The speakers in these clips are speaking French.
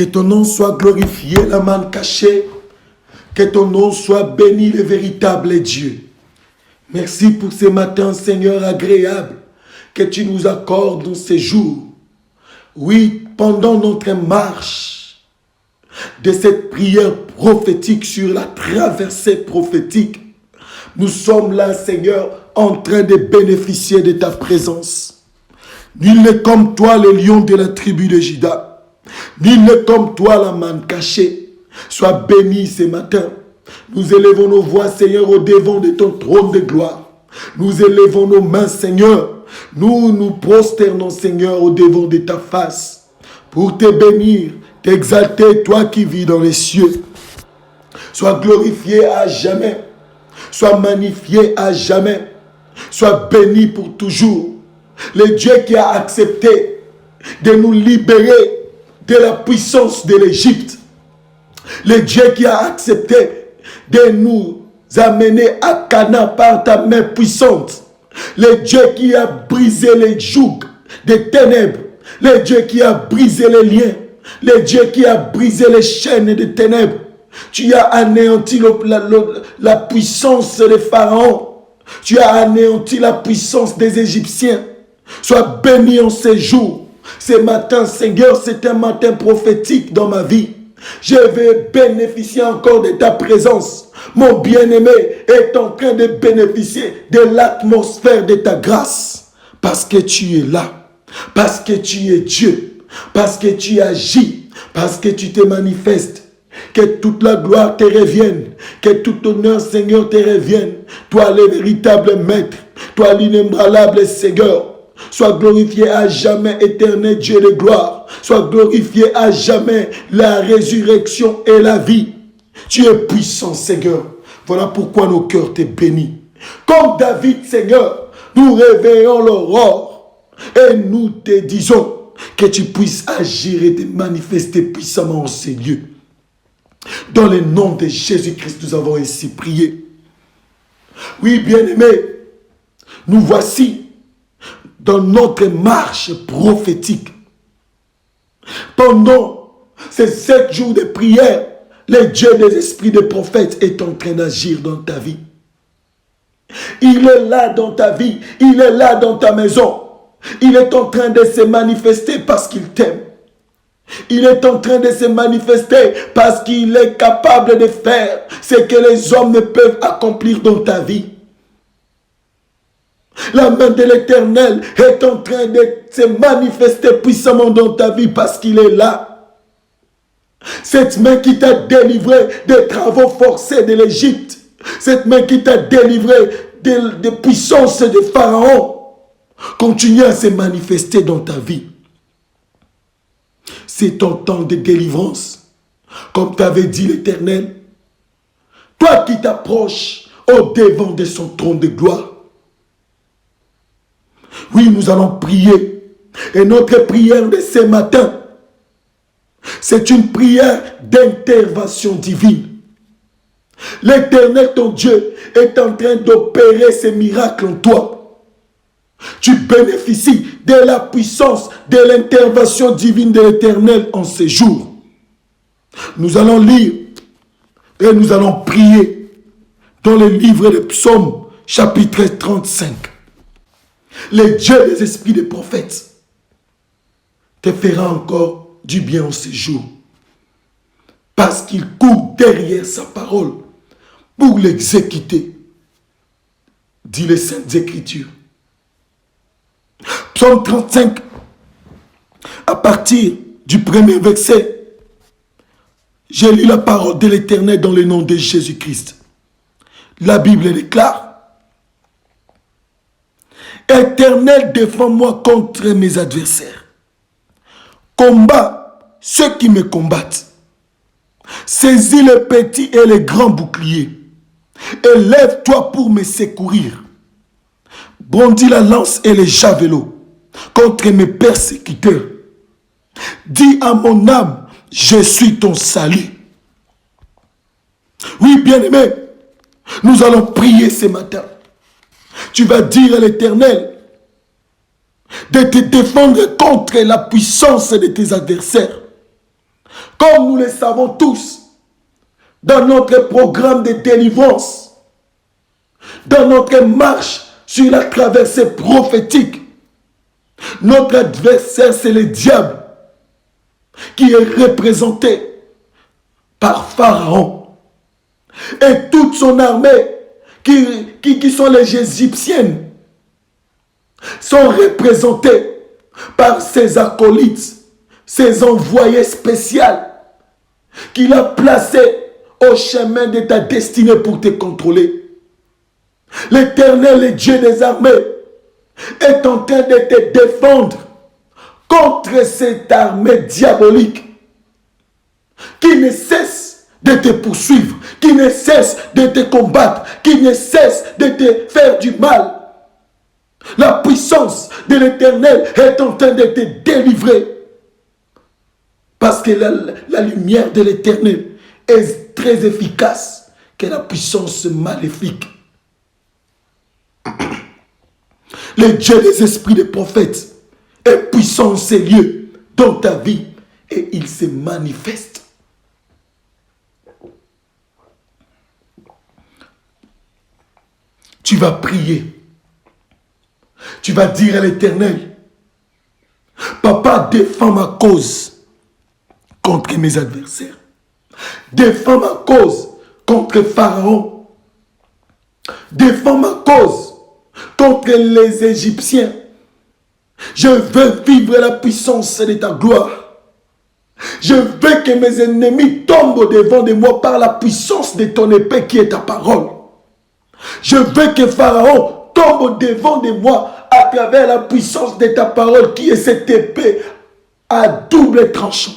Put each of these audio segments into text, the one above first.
Que ton nom soit glorifié, la main cachée. Que ton nom soit béni, le véritable Dieu. Merci pour ce matin, Seigneur, agréable, que tu nous accordes dans ces jours. Oui, pendant notre marche de cette prière prophétique sur la traversée prophétique, nous sommes là, Seigneur, en train de bénéficier de ta présence. Nul n'est comme toi, le lion de la tribu de Juda. Nul n'est comme toi, la manne cachée. Sois béni ce matin. Nous élevons nos voix, Seigneur, au devant de ton trône de gloire. Nous élevons nos mains, Seigneur. Nous nous prosternons, Seigneur, au devant de ta face. Pour te bénir, t'exalter, toi qui vis dans les cieux. Sois glorifié à jamais. Sois magnifié à jamais. Sois béni pour toujours. Le Dieu qui a accepté de nous libérer de la puissance de l'Égypte. Le Dieu qui a accepté de nous amener à Canaan par ta main puissante. Le Dieu qui a brisé les jougs des ténèbres. Le Dieu qui a brisé les liens. Le Dieu qui a brisé les chaînes des ténèbres. Tu as anéanti la puissance des pharaons. Tu as anéanti la puissance des Égyptiens. Sois béni en ces jours. Ce matin, Seigneur, c'est un matin prophétique dans ma vie. Je vais bénéficier encore de ta présence. Mon bien-aimé est en train de bénéficier de l'atmosphère de ta grâce. Parce que tu es là. Parce que tu es Dieu. Parce que tu agis. Parce que tu te manifestes. Que toute la gloire te revienne. Que tout honneur, Seigneur, te revienne. Toi, le véritable maître. Toi, l'inébranlable Seigneur. Sois glorifié à jamais, éternel Dieu de gloire. Sois glorifié à jamais, la résurrection et la vie. Tu es puissant, Seigneur. Voilà pourquoi nos cœurs te bénissent. Comme David, Seigneur, nous réveillons l'aurore et nous te disons que tu puisses agir et te manifester puissamment en ces lieux. Dans le nom de Jésus-Christ, nous avons ainsi prié. Oui, bien-aimés, nous voici dans notre marche prophétique. Pendant ces 7 jours de prière, le Dieu des esprits des prophètes est en train d'agir dans ta vie. Il est là dans ta vie, il est là dans ta maison. Il est en train de se manifester parce qu'il t'aime. Il est en train de se manifester parce qu'il est capable de faire ce que les hommes ne peuvent accomplir dans ta vie. La main de l'Éternel est en train de se manifester puissamment dans ta vie parce qu'il est là. Cette main qui t'a délivré des travaux forcés de l'Égypte. Cette main qui t'a délivré des puissances de Pharaon. Continue à se manifester dans ta vie. C'est ton temps de délivrance. Comme t'avait dit l'Éternel. Toi qui t'approches au devant de son trône de gloire. Oui, nous allons prier. Et notre prière de ce matin, c'est une prière d'intervention divine. L'Éternel, ton Dieu, est en train d'opérer ces miracles en toi. Tu bénéficies de la puissance, de l'intervention divine de l'Éternel en ces jours. Nous allons lire et nous allons prier dans le livre des Psaumes, chapitre 35. Le Dieu des esprits des prophètes te fera encore du bien en ces jours. Parce qu'il court derrière sa parole pour l'exécuter, dit les Saintes Écritures. Psaume 35, à partir du premier verset, j'ai lu la parole de l'Éternel dans le nom de Jésus-Christ. La Bible déclare: Éternel, défends-moi contre mes adversaires. Combat ceux qui me combattent. Saisis les petits et les grands boucliers. Et lève-toi pour me secourir. Brandis la lance et les javelots contre mes persécuteurs. Dis à mon âme, je suis ton salut. Oui, bien-aimé, nous allons prier ce matin. Tu vas dire à l'Éternel de te défendre contre la puissance de tes adversaires. comme nous le savons tous, dans notre programme de délivrance, dans notre marche sur la traversée prophétique, notre adversaire, c'est le diable, qui est représenté par Pharaon. Et toute son armée, qui sont les Égyptiennes, sont représentés par ses acolytes, ses envoyés spéciaux, qu'il a placés au chemin de ta destinée pour te contrôler. L'Éternel, le Dieu des armées, est en train de te défendre contre cette armée diabolique qui ne cesse de te poursuivre, qui ne cesse de te combattre, qui ne cesse de te faire du mal. La puissance de l'Éternel est en train de te délivrer. Parce que la lumière de l'Éternel est très efficace que la puissance maléfique. Le Dieu des esprits des prophètes est puissant en ces lieux dans ta vie et il se manifeste. Tu vas prier. Tu vas dire à l'Éternel, Papa, défends ma cause contre mes adversaires. Défends ma cause contre Pharaon. Défends ma cause contre les Égyptiens. Je veux vivre la puissance de ta gloire. Je veux que mes ennemis tombent devant de moi par la puissance de ton épée qui est ta parole. Je veux que Pharaon tombe devant de moi à travers la puissance de ta parole qui est cette épée à double tranchant.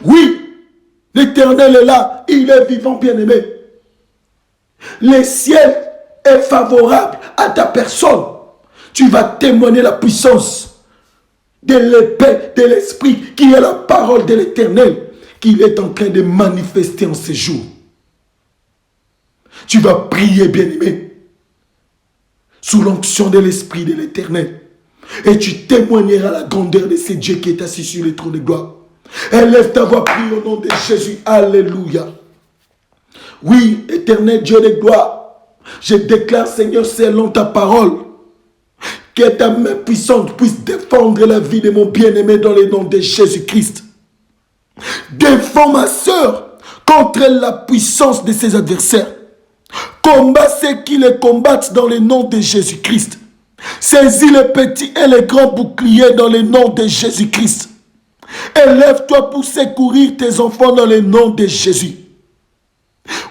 Oui, l'Éternel est là, il est vivant, bien-aimé. Le ciel est favorable à ta personne. Tu vas témoigner la puissance de l'épée, de l'esprit, qui est la parole de l'Éternel, qu'il est en train de manifester en ces jours. Tu vas prier, bien-aimé, sous l'onction de l'Esprit de l'Éternel. Et tu témoigneras la grandeur de ce Dieu qui est assis sur le trône de gloire. Élève ta voix, prie au nom de Jésus. Alléluia. Oui, Éternel Dieu de gloire, je déclare, Seigneur, selon ta parole, que ta main puissante puisse défendre la vie de mon bien-aimé dans le nom de Jésus-Christ. Défends ma sœur contre la puissance de ses adversaires. Combat ceux qui les combattent dans le nom de Jésus-Christ. Saisis les petits et les grands boucliers dans le nom de Jésus-Christ. Élève-toi pour secourir tes enfants dans le nom de Jésus.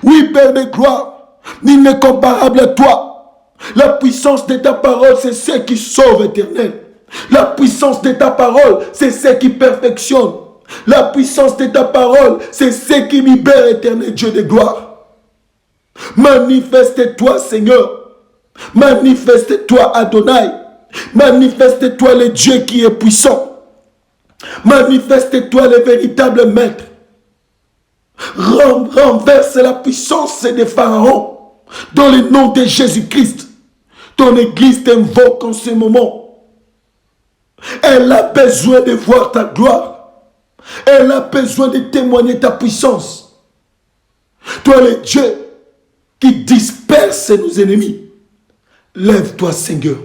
Oui, Père de gloire, nul n'est comparable à toi. La puissance de ta parole, c'est ce qui sauve, Éternel. La puissance de ta parole, c'est ce qui perfectionne. La puissance de ta parole, c'est ce qui libère, Éternel Dieu de gloire. Manifeste-toi, Seigneur. Manifeste-toi, Adonai. Manifeste-toi, le Dieu qui est puissant. Manifeste-toi, le véritable maître. Renverse la puissance des pharaons dans le nom de Jésus-Christ. Ton église t'invoque en ce moment. Elle a besoin de voir ta gloire. Elle a besoin de témoigner ta puissance. Toi, le Dieu qui disperse nos ennemis. Lève-toi, Seigneur.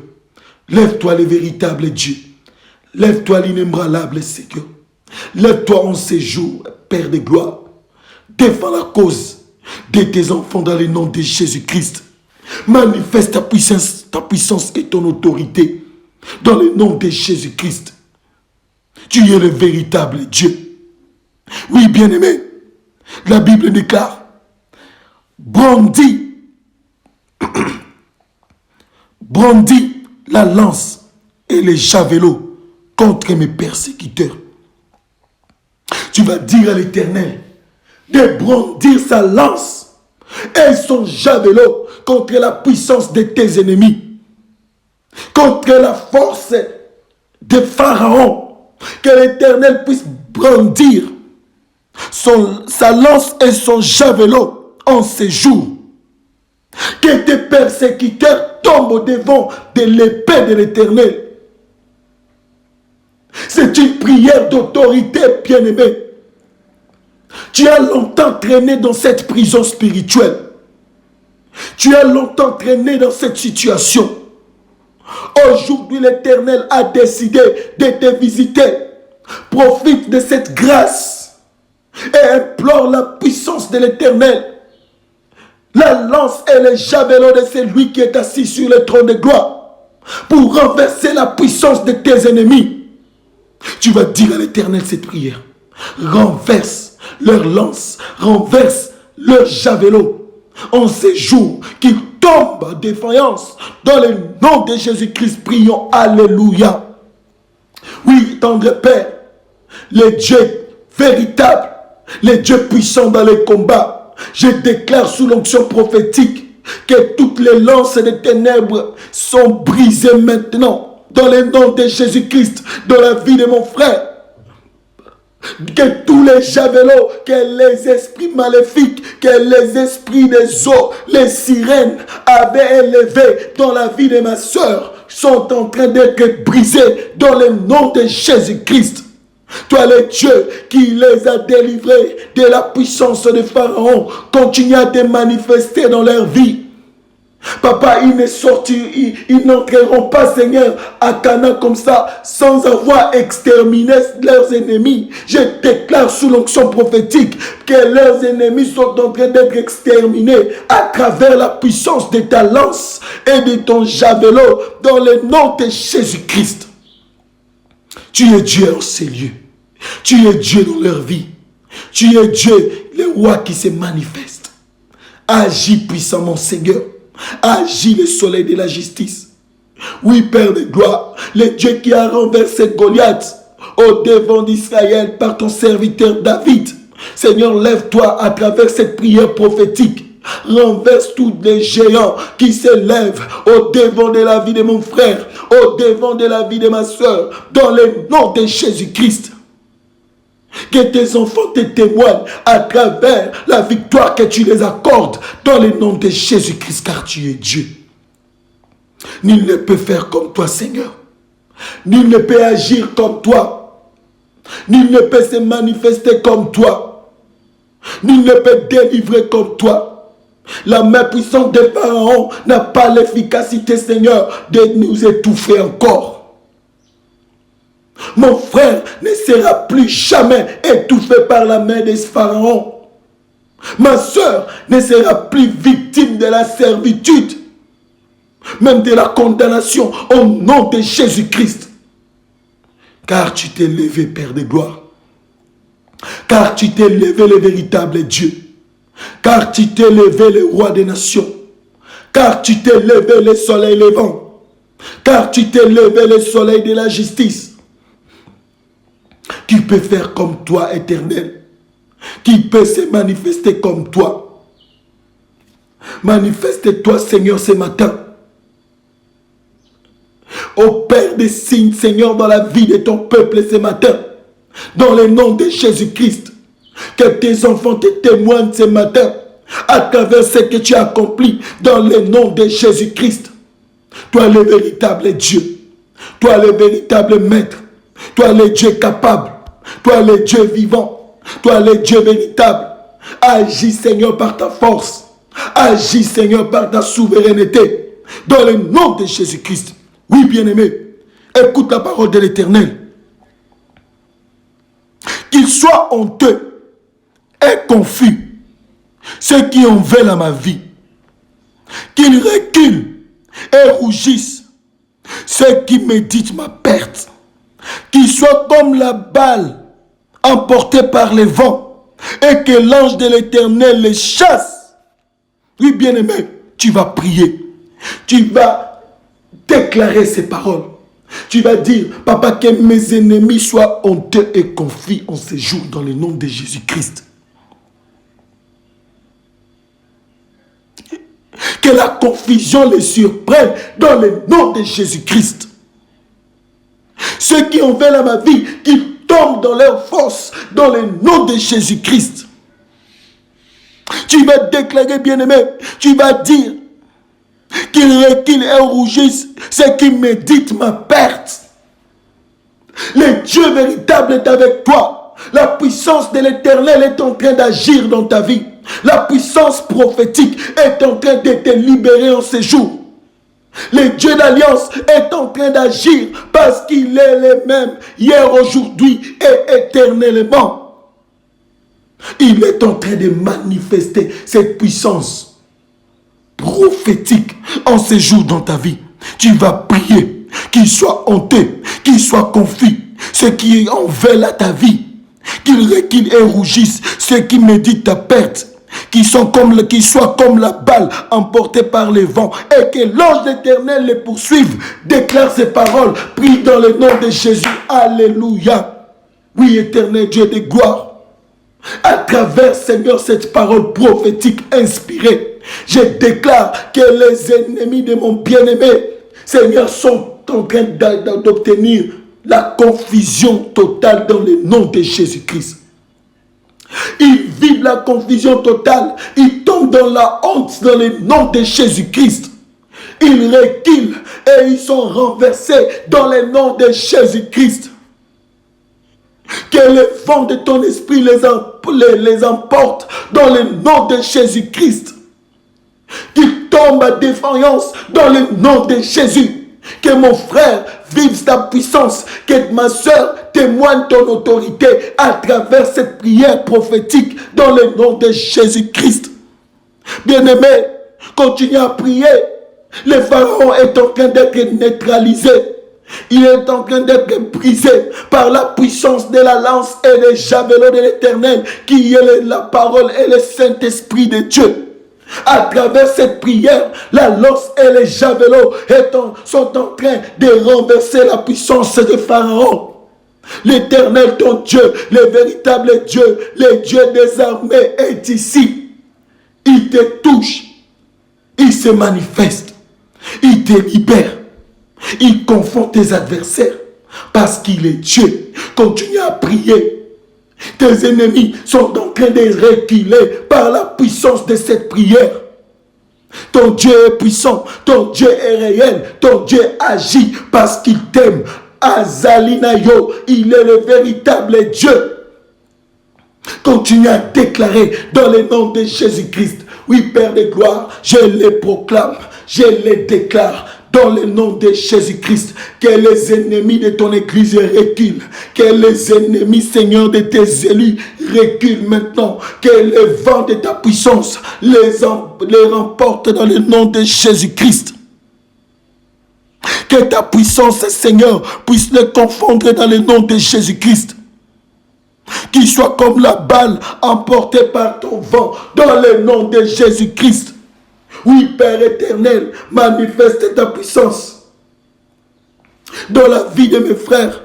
Lève-toi, le véritable Dieu. Lève-toi, l'inébranlable Seigneur. Lève-toi en ces jours, Père de gloire. Défends la cause de tes enfants dans le nom de Jésus-Christ. Manifeste ta puissance et ton autorité dans le nom de Jésus-Christ. Tu es le véritable Dieu. Oui, bien-aimé, la Bible déclare, brandis la lance et les javelots contre mes persécuteurs. Tu vas dire à l'Éternel de brandir sa lance et son javelot contre la puissance de tes ennemis, contre la force de Pharaon, que l'Éternel puisse brandir sa lance et son javelot en ces jours. Que tes persécuteurs tombent au devant de l'épée de l'Éternel. C'est une prière d'autorité, bien-aimée. Tu as longtemps traîné dans cette prison spirituelle. Tu as longtemps traîné dans cette situation. Aujourd'hui, l'Éternel a décidé de te visiter. Profite de cette grâce et implore la puissance de l'Éternel. La lance et le javelot de celui qui est assis sur le trône de gloire pour renverser la puissance de tes ennemis. Tu vas dire à l'Éternel cette prière. Renverse leur lance, renverse leur javelot en ces jours qu'ils tombent en défaillance. Dans le nom de Jésus-Christ, prions. Alléluia. Oui, tendre Père, le Dieu véritable, le Dieu puissant dans les combats, je déclare sous l'onction prophétique que toutes les lances des ténèbres sont brisées maintenant dans le nom de Jésus-Christ dans la vie de mon frère. Que tous les javelots, que les esprits maléfiques, que les esprits des eaux, les sirènes avaient élevés dans la vie de ma soeur sont en train d'être brisés dans le nom de Jésus-Christ. Toi, le Dieu qui les a délivrés de la puissance de Pharaon, continue à te manifester dans leur vie. Papa, ils n'entreront pas, Seigneur, à Canaan comme ça, sans avoir exterminé leurs ennemis. Je déclare sous l'onction prophétique que leurs ennemis sont en train d'être exterminés à travers la puissance de ta lance et de ton javelot, dans le nom de Jésus-Christ. Tu es Dieu en ces lieux. Tu es Dieu dans leur vie. Tu es Dieu, le roi qui se manifeste. Agis puissamment, Seigneur. Agis le soleil de la justice. Oui, Père de gloire, le Dieu qui a renversé Goliath au devant d'Israël par ton serviteur David. Seigneur, lève-toi à travers cette prière prophétique. Renverse tous les géants qui se lèvent au devant de la vie de mon frère, au devant de la vie de ma soeur, dans le nom de Jésus-Christ. Que tes enfants te témoignent à travers la victoire que tu les accordes dans le nom de Jésus-Christ, car tu es Dieu. Nul ne peut faire comme toi, Seigneur. Nul ne peut agir comme toi. Nul ne peut se manifester comme toi. Nul ne peut délivrer comme toi. La main puissante de Pharaon n'a pas l'efficacité, Seigneur, de nous étouffer encore. Mon frère ne sera plus jamais étouffé par la main de Pharaon. Ma soeur ne sera plus victime de la servitude, même de la condamnation, au nom de Jésus-Christ. Car tu t'es levé, Père de gloire. Car tu t'es levé, le véritable Dieu. Car tu t'es levé, le roi des nations. Car tu t'es levé, le soleil levant. Car tu t'es levé, le soleil de la justice. Qui peut faire comme toi, Éternel? Qui peut se manifester comme toi? Manifeste-toi, Seigneur, ce matin. Opère des signes, Seigneur, dans la vie de ton peuple ce matin. Dans le nom de Jésus-Christ. Que tes enfants te témoignent ce matin. À travers ce que tu as accompli. Dans le nom de Jésus-Christ. Toi, le véritable Dieu. Toi, le véritable Maître. Toi, le Dieu capable. Toi, le Dieu vivant. Toi, le Dieu véritable. Agis, Seigneur, par ta force. Agis, Seigneur, par ta souveraineté. Dans le nom de Jésus-Christ. Oui, bien-aimé. Écoute la parole de l'Éternel. Qu'ils soient honteux et confus, ceux qui en veulent à ma vie. Qu'ils reculent et rougissent, ceux qui méditent ma perte. Qu'ils soient comme la balle emportée par les vents et que l'ange de l'Éternel les chasse. Oui, bien-aimé, tu vas prier. Tu vas déclarer ces paroles. Tu vas dire, papa, que mes ennemis soient honteux et confus en ces jours dans le nom de Jésus-Christ. Que la confusion les surprenne dans le nom de Jésus-Christ. Ceux qui en veulent à ma vie, qu'ils tombent dans leur force, dans le nom de Jésus-Christ. Tu vas déclarer, bien-aimé, tu vas dire qu'ils reculent et rougissent, ceux qui méditent ma perte. Le Dieu véritable est avec toi. La puissance de l'Éternel est en train d'agir dans ta vie. La puissance prophétique est en train de te libérer en ces jours. Le Dieu d'Alliance est en train d'agir parce qu'il est le même hier, aujourd'hui et éternellement. Il est en train de manifester cette puissance prophétique en ces jours dans ta vie. Tu vas prier, qu'il soit honteux, qu'il soit confus, ceux qui en veulent à ta vie, qu'ils reculent et rougissent, ceux qui méditent ta perte, qui soient comme la balle emportée par les vents, et que l'ange d'Éternel les poursuive. Déclare ces paroles, prie dans le nom de Jésus. Alléluia. Oui, Éternel Dieu de gloire, à travers, Seigneur, cette parole prophétique inspirée, je déclare que les ennemis de mon bien-aimé, Seigneur, sont en train d'obtenir la confusion totale dans le nom de Jésus-Christ. Ils vivent la confusion totale. Ils tombent dans la honte dans le nom de Jésus-Christ. Ils reculent et ils sont renversés dans le nom de Jésus-Christ. Que le vent de ton esprit les emporte dans le nom de Jésus-Christ. Qu'ils tombent à défaillance dans le nom de Jésus. Que mon frère vive ta puissance. Que ma soeur témoigne ton autorité à travers cette prière prophétique dans le nom de Jésus-Christ. Bien-aimé, continue à prier. Le pharaon est en train d'être neutralisé. Il est en train d'être brisé par la puissance de la lance et des javelots de l'Éternel, qui est la parole et le Saint-Esprit de Dieu. À travers cette prière, la lance et les javelots sont en train de renverser la puissance de Pharaon. L'Éternel, ton Dieu, le véritable Dieu, le Dieu des armées est ici. Il te touche, il se manifeste, il te libère, il confond tes adversaires parce qu'il est Dieu. Continue à prier. Tes ennemis sont en train de reculer par la puissance de cette prière. Ton Dieu est puissant, ton Dieu est réel, ton Dieu agit parce qu'il t'aime. Azalinayo, il est le véritable Dieu. Continue à déclarer dans le nom de Jésus-Christ. Oui, Père de gloire, je les proclame, je les déclare dans le nom de Jésus-Christ. Que les ennemis de ton église reculent. Que les ennemis, Seigneur, de tes élus reculent maintenant. Que le vent de ta puissance les remporte dans le nom de Jésus-Christ. Que ta puissance, Seigneur, puisse les confondre dans le nom de Jésus-Christ. Qu'il soit comme la balle emportée par ton vent dans le nom de Jésus-Christ. Oui, Père éternel, manifeste ta puissance dans la vie de mes frères.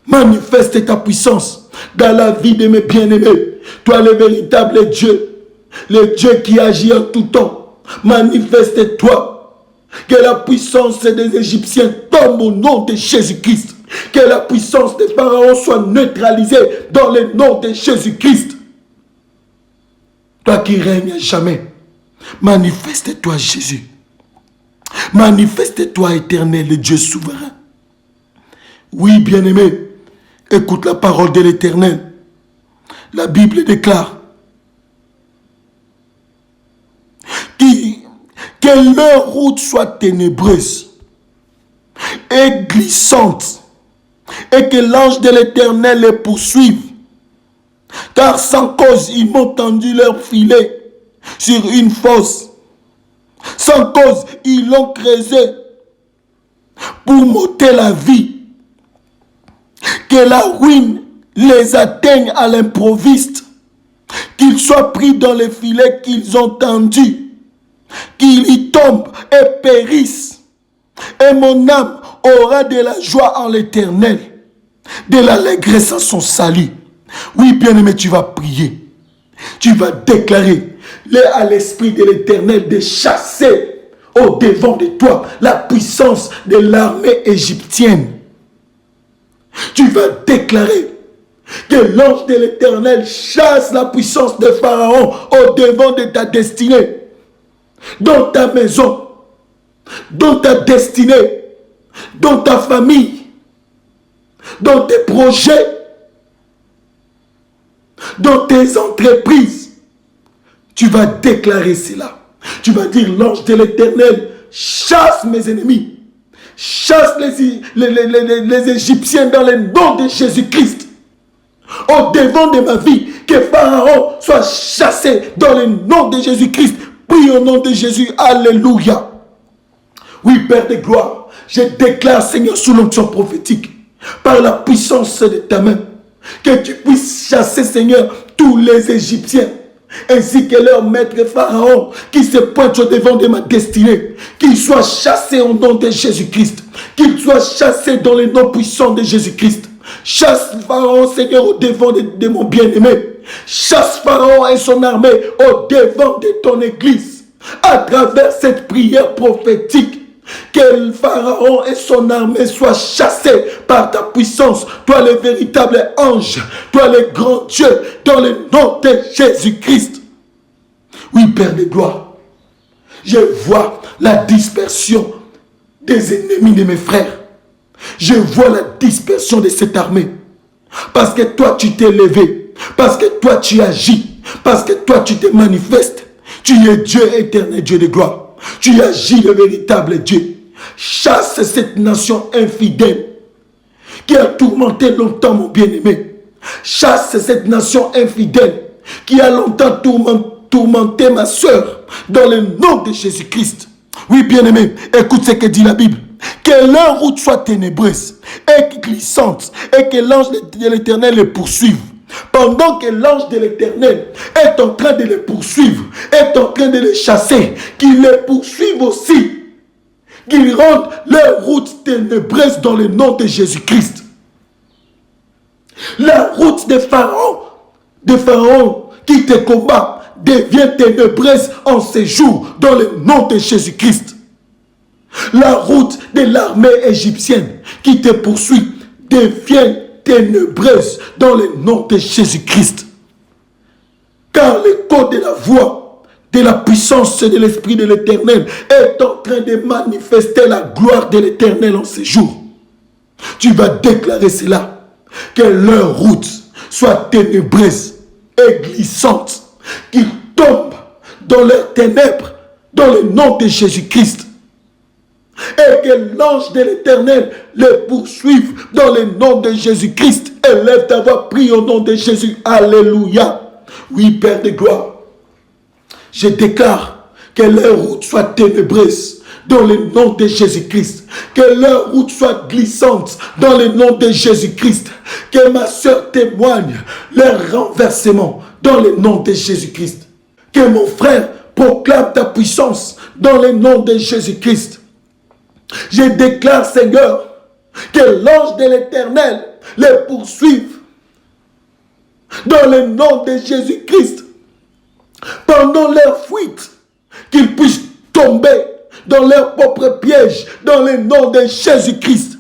Manifeste ta puissance dans la vie de mes bien-aimés. Toi, le véritable Dieu, le Dieu qui agit en tout temps. Manifeste-toi. Que la puissance des Égyptiens tombe au nom de Jésus-Christ. Que la puissance des pharaons soit neutralisée dans le nom de Jésus-Christ. Toi qui règnes à jamais. Manifeste-toi, Jésus. Manifeste-toi, éternel, le Dieu souverain. Oui, bien-aimé, écoute la parole de l'Éternel. La Bible déclare que leur route soit ténébreuse et glissante, et que l'ange de l'Éternel les poursuive. Car sans cause, ils m'ont tendu leur filet sur une fosse. Sans cause, ils l'ont creusé pour m'ôter la vie. Que la ruine les atteigne à l'improviste. Qu'ils soient pris dans les filets qu'ils ont tendus. Qu'ils y tombent et périssent. Et mon âme aura de la joie en l'Éternel, de l'allégresse en son salut. Oui, bien-aimé, tu vas prier. Tu vas déclarer à l'Esprit de l'Éternel de chasser au-devant de toi la puissance de l'armée égyptienne. Tu vas déclarer que l'ange de l'Éternel chasse la puissance de Pharaon au-devant de ta destinée, dans ta maison, dans ta destinée, dans ta famille, dans tes projets. dans tes entreprises. Tu vas déclarer cela. Tu vas dire, l'ange de l'Éternel chasse mes ennemis. Chasse les Égyptiens dans le nom de Jésus-Christ. Au devant de ma vie, que Pharaon soit chassé dans le nom de Jésus-Christ. Prie au nom de Jésus. Alléluia. Oui, Père de gloire, je déclare, Seigneur, sous l'onction prophétique, par la puissance de ta main, que tu puisses chasser, Seigneur, tous les Égyptiens, ainsi que leur maître Pharaon, qui se pointe au devant de ma destinée, qu'ils soient chassés au nom de Jésus-Christ, qu'ils soient chassés dans le nom puissant de Jésus-Christ. Chasse Pharaon, Seigneur, au devant de mon bien-aimé. Chasse Pharaon et son armée au devant de ton église. À travers cette prière prophétique, que Pharaon et son armée soient chassés par ta puissance. Toi le véritable ange, toi le grand Dieu, dans le nom de Jésus-Christ. Oui, Père de gloire, je vois la dispersion des ennemis de mes frères. Je vois la dispersion de cette armée. Parce que toi, tu t'es levé. Parce que toi, tu agis. Parce que toi, tu te manifestes. Tu es Dieu éternel, Dieu de gloire. Tu agis le véritable Dieu. Chasse cette nation infidèle qui a tourmenté longtemps mon bien-aimé. Chasse cette nation infidèle qui a longtemps tourmenté ma soeur dans le nom de Jésus-Christ. Oui, bien-aimé, écoute ce que dit la Bible. Que leur route soit ténébreuse et glissante et que l'ange de l'Éternel les poursuive. Pendant que l'ange de l'Éternel est en train de les poursuivre, est en train de les chasser, qu'il les poursuive aussi. Qu'ils rendent leur route ténébreuse dans le nom de Jésus-Christ. La route de Pharaon qui te combat devient ténébreuse en ces jours dans le nom de Jésus-Christ. La route de l'armée égyptienne qui te poursuit devient ténébreuse dans le nom de Jésus-Christ. Car l'écho de la voix de la puissance de l'Esprit de l'Éternel est en train de manifester la gloire de l'Éternel en ces jours. Tu vas déclarer cela, que leur route soit ténébreuse et glissante, qu'ils tombent dans leurs ténèbres dans le nom de Jésus-Christ. Et que l'ange de l'Éternel les poursuive dans le nom de Jésus-Christ. Élève ta voix, prie au nom de Jésus. Alléluia. Oui, Père de gloire, je déclare que leur route soit ténébreuse dans le nom de Jésus-Christ. Que leur route soit glissante dans le nom de Jésus-Christ. Que ma soeur témoigne leur renversement dans le nom de Jésus-Christ. Que mon frère proclame ta puissance dans le nom de Jésus-Christ. Je déclare, Seigneur, que l'ange de l'Éternel les poursuive dans le nom de Jésus-Christ. Pendant leur fuite, qu'ils puissent tomber dans leur propre piège dans le nom de Jésus-Christ.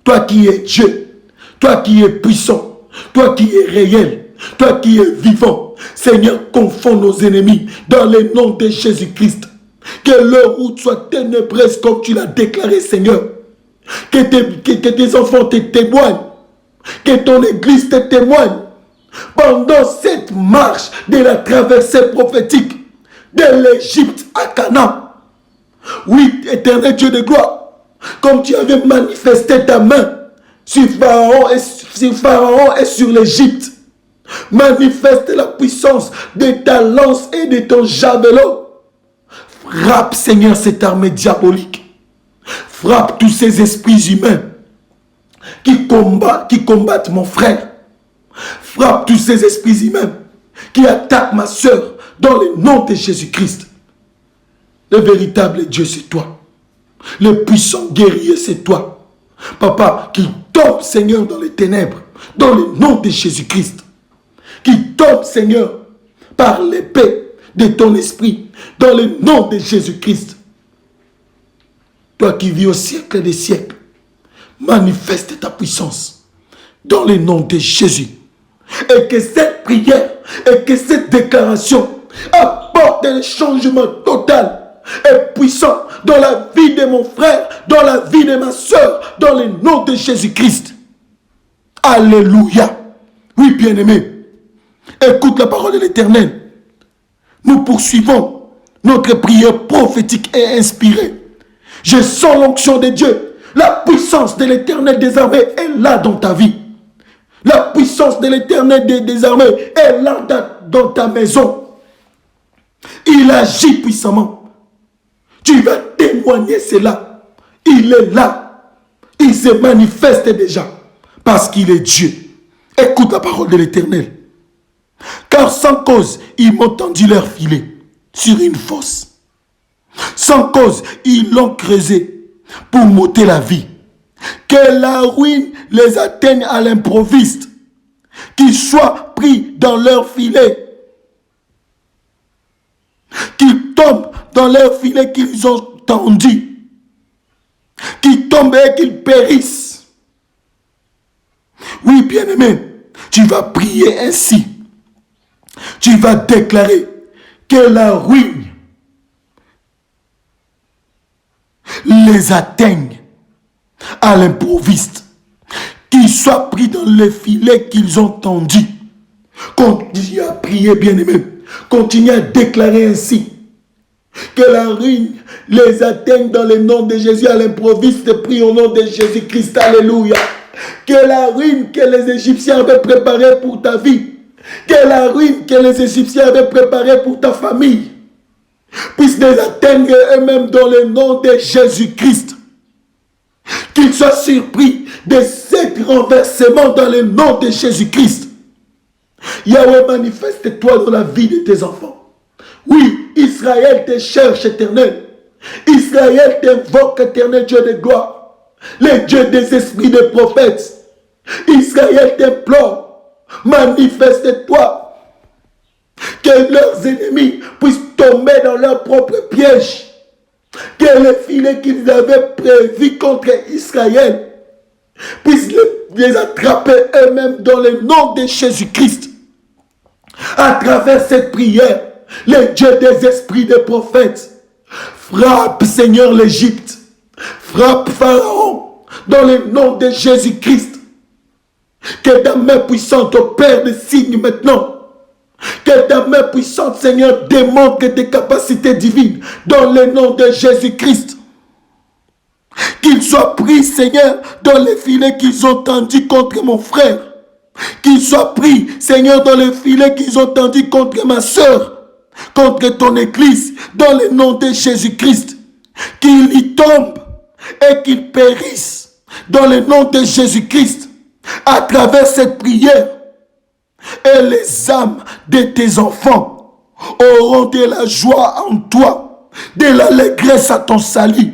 Toi qui es Dieu, toi qui es puissant, toi qui es réel, toi qui es vivant, Seigneur, confonds nos ennemis dans le nom de Jésus-Christ. Que leur route soit ténébreuse comme tu l'as déclaré, Seigneur. Que tes enfants te témoignent. Que ton église te témoigne. Pendant cette marche de la traversée prophétique de l'Égypte à Canaan. Oui, éternel Dieu de gloire, comme tu avais manifesté ta main sur Pharaon et sur l'Égypte. Manifeste la puissance de ta lance et de ton javelot. Frappe, Seigneur, cette armée diabolique. Frappe tous ces esprits humains qui combattent mon frère. Frappe tous ces esprits humains qui attaquent ma soeur dans le nom de Jésus-Christ. Le véritable Dieu, c'est toi. Le puissant guerrier, c'est toi. Papa, qui tombe, Seigneur, dans les ténèbres, dans le nom de Jésus-Christ. Qui tombe, Seigneur, par l'épée de ton esprit, dans le nom de Jésus-Christ. Toi qui vis au siècle des siècles, manifeste ta puissance dans le nom de Jésus. Et que cette prière et que cette déclaration apporte un changement total et puissant dans la vie de mon frère, dans la vie de ma soeur, dans le nom de Jésus-Christ. Alléluia. Oui, bien-aimé, Écoute la parole de l'Éternel. Nous poursuivons notre prière prophétique et inspirée. Je sens l'onction de Dieu. La puissance de l'Éternel des armées est là dans ta vie. La puissance de l'Éternel des armées est là dans ta maison. Il agit puissamment. Tu vas témoigner cela. Il est là. Il se manifeste déjà. Parce qu'il est Dieu. Écoute la parole de l'Éternel. Car sans cause, ils m'ont tendu leur filet sur une fosse. Sans cause, ils l'ont creusé pour m'ôter la vie. Que la ruine les atteigne à l'improviste. Qu'ils soient pris dans leur filet. Qu'ils tombent dans leur filet qu'ils ont tendu. Qu'ils tombent et qu'ils périssent. Oui, bien-aimé, tu vas prier ainsi. Tu vas déclarer que la ruine les atteigne à l'improviste, qu'ils soient pris dans les filets qu'ils ont tendus. Continue à prier, bien-aimé. Continue à déclarer ainsi. Que la ruine les atteigne dans le nom de Jésus à l'improviste. Prie au nom de Jésus-Christ. Alléluia. Que la ruine que les Égyptiens avaient préparée pour ta vie, que la ruine que les Égyptiens avaient préparée pour ta famille, puisse les atteindre eux-mêmes dans le nom de Jésus-Christ. Qu'ils soient surpris de cet renversement dans le nom de Jésus-Christ. Yahweh, manifeste-toi dans la vie de tes enfants. Oui, Israël te cherche, éternel. Israël t'invoque, éternel Dieu de gloire. Le Dieu des esprits des prophètes. Israël t'implore. Manifeste-toi. Que leurs ennemis puissent tomber dans leur propre piège. Que les filets qu'ils avaient prévus contre Israël puissent les attraper eux-mêmes dans le nom de Jésus-Christ. À travers cette prière, le Dieu des esprits des prophètes, frappe, Seigneur, l'Égypte. Frappe Pharaon dans le nom de Jésus-Christ. Que ta main puissante opère des signes maintenant. Que ta main puissante, Seigneur, démontre tes capacités divines dans le nom de Jésus-Christ. Qu'ils soient pris, Seigneur, dans les filets qu'ils ont tendus contre mon frère. Qu'ils soient pris, Seigneur, dans les filets qu'ils ont tendus contre ma soeur, contre ton église, dans le nom de Jésus-Christ. Qu'ils y tombent et qu'ils périssent dans le nom de Jésus-Christ. À travers cette prière, et les âmes de tes enfants auront de la joie en toi, de l'allégresse à ton salut.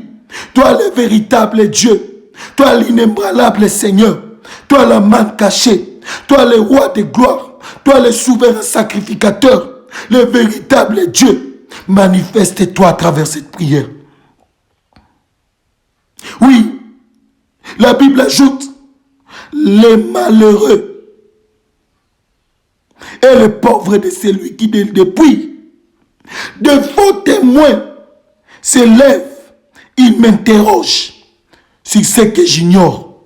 Toi le véritable Dieu, toi l'inébranlable Seigneur, toi la manne cachée, toi le roi de gloire, toi le souverain sacrificateur, le véritable Dieu. Manifeste-toi à travers cette prière. Oui, la Bible ajoute, les malheureux et le pauvre de celui qui depuis de faux témoins se lèvent. Ils m'interrogent sur ce que j'ignore.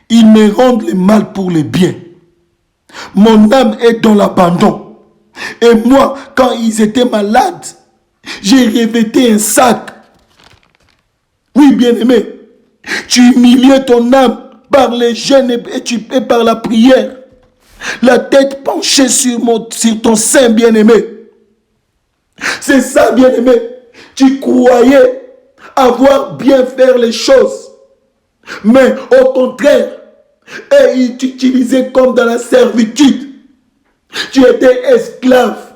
Ils me rendent le mal pour le bien. Mon âme est dans l'abandon. Et moi, quand ils étaient malades, j'ai revêté un sac. Oui, bien-aimé, tu humiliais ton âme par les jeûnes et par la prière. La tête penchée sur ton sein, bien-aimé. C'est ça, bien-aimé. Tu croyais avoir bien faire les choses. Mais au contraire, et ils t'utilisaient comme dans la servitude. Tu étais esclave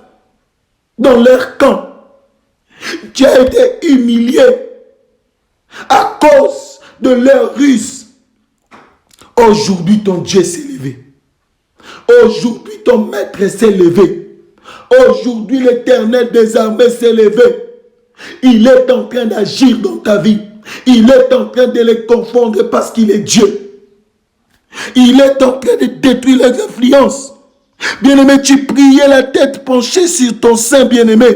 dans leur camp. Tu as été humilié à cause de leur ruse. Aujourd'hui, ton Dieu s'est levé. Aujourd'hui, ton maître s'est levé. Aujourd'hui, l'Éternel des armées s'est levé. Il est en train d'agir dans ta vie. Il est en train de les confondre parce qu'il est Dieu. Il est en train de détruire les influences. Bien-aimé, tu priais la tête penchée sur ton sein, bien-aimé.